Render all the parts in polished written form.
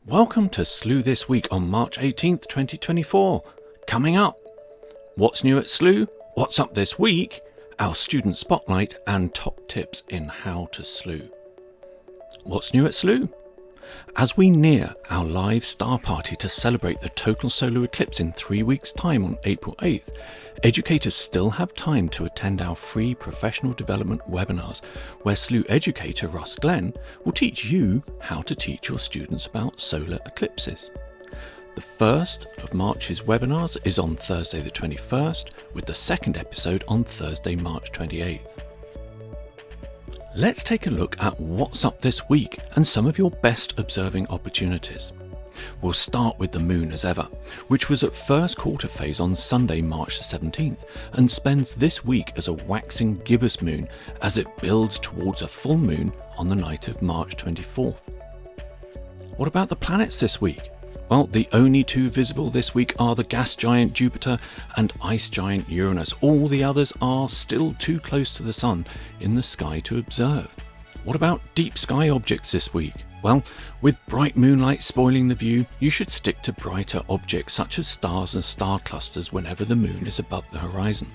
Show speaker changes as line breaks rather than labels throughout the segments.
Welcome to Slooh This Week on March 18th, 2024. Coming up, what's new at Slooh, what's up this week, our student spotlight and top tips in how to Slooh. What's new at Slooh? As we near our live star party to celebrate the total solar eclipse in 3 weeks' time on April 8th, educators still have time to attend our free professional development webinars, where Slooh educator Ross Glenn will teach you how to teach your students about solar eclipses. The first of March's webinars is on Thursday the 21st, with the second episode on Thursday, March 28th. Let's take a look at what's up this week and some of your best observing opportunities. We'll start with the moon as ever, which was at first quarter phase on Sunday, March the 17th, and spends this week as a waxing gibbous moon as it builds towards a full moon on the night of March 24th. What about the planets this week? Well, the only two visible this week are the gas giant Jupiter and ice giant Uranus. All the others are still too close to the sun in the sky to observe. What about deep sky objects this week? Well, with bright moonlight spoiling the view, you should stick to brighter objects such as stars and star clusters whenever the moon is above the horizon.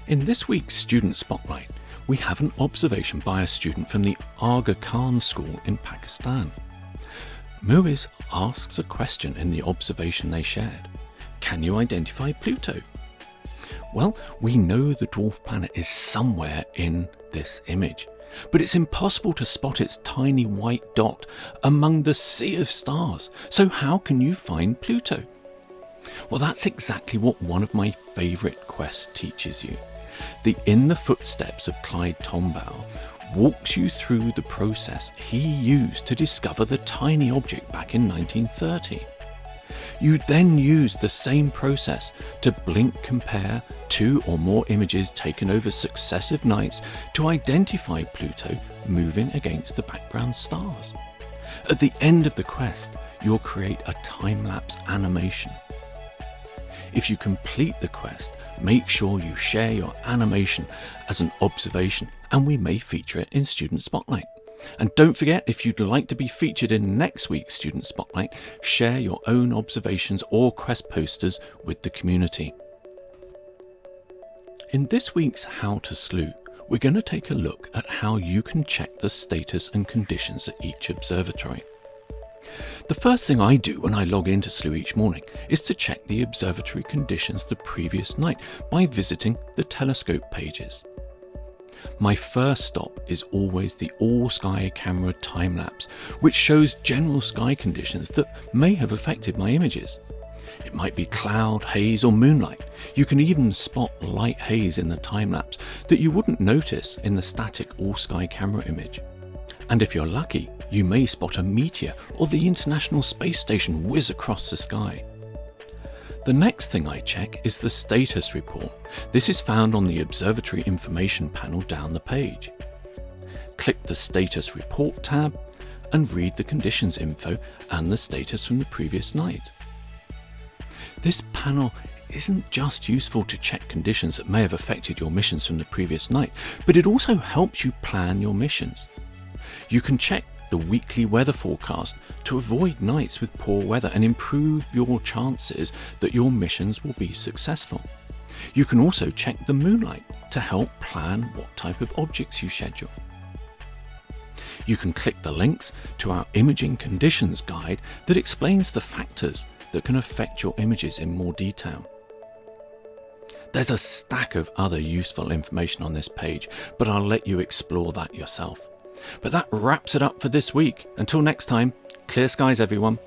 In this week's Student Spotlight, we have an observation by a student from the Aga Khan School in Pakistan. Muiz asks a question in the observation they shared. Can you identify Pluto? Well, we know the dwarf planet is somewhere in this image, but it's impossible to spot its tiny white dot among the sea of stars. So how can you find Pluto? Well, that's exactly what one of my favourite quests teaches you. The In the Footsteps of Clyde Tombaugh walks you through the process he used to discover the tiny object back in 1930. You then use the same process to blink compare two or more images taken over successive nights to identify Pluto moving against the background stars. At the end of the quest, you'll create a time-lapse animation. If you complete the quest, make sure you share your animation as an observation, and we may feature it in Student Spotlight. And don't forget, if you'd like to be featured in next week's Student Spotlight, share your own observations or quest posters with the community. In this week's How to Slooh, we're going to take a look at how you can check the status and conditions at each observatory. The first thing I do when I log into Slooh each morning is to check the observatory conditions the previous night by visiting the telescope pages. My first stop is always the all-sky camera time-lapse, which shows general sky conditions that may have affected my images. It might be cloud, haze or moonlight. You can even spot light haze in the time-lapse that you wouldn't notice in the static all-sky camera image. And if you're lucky, you may spot a meteor or the International Space Station whiz across the sky. The next thing I check is the status report. This is found on the Observatory Information panel down the page. Click the Status Report tab and read the conditions info and the status from the previous night. This panel isn't just useful to check conditions that may have affected your missions from the previous night, but it also helps you plan your missions. You can check the weekly weather forecast to avoid nights with poor weather and improve your chances that your missions will be successful. You can also check the moonlight to help plan what type of objects you schedule. You can click the links to our imaging conditions guide that explains the factors that can affect your images in more detail. There's a stack of other useful information on this page, but I'll let you explore that yourself. But that wraps it up for this week. Until next time, clear skies everyone.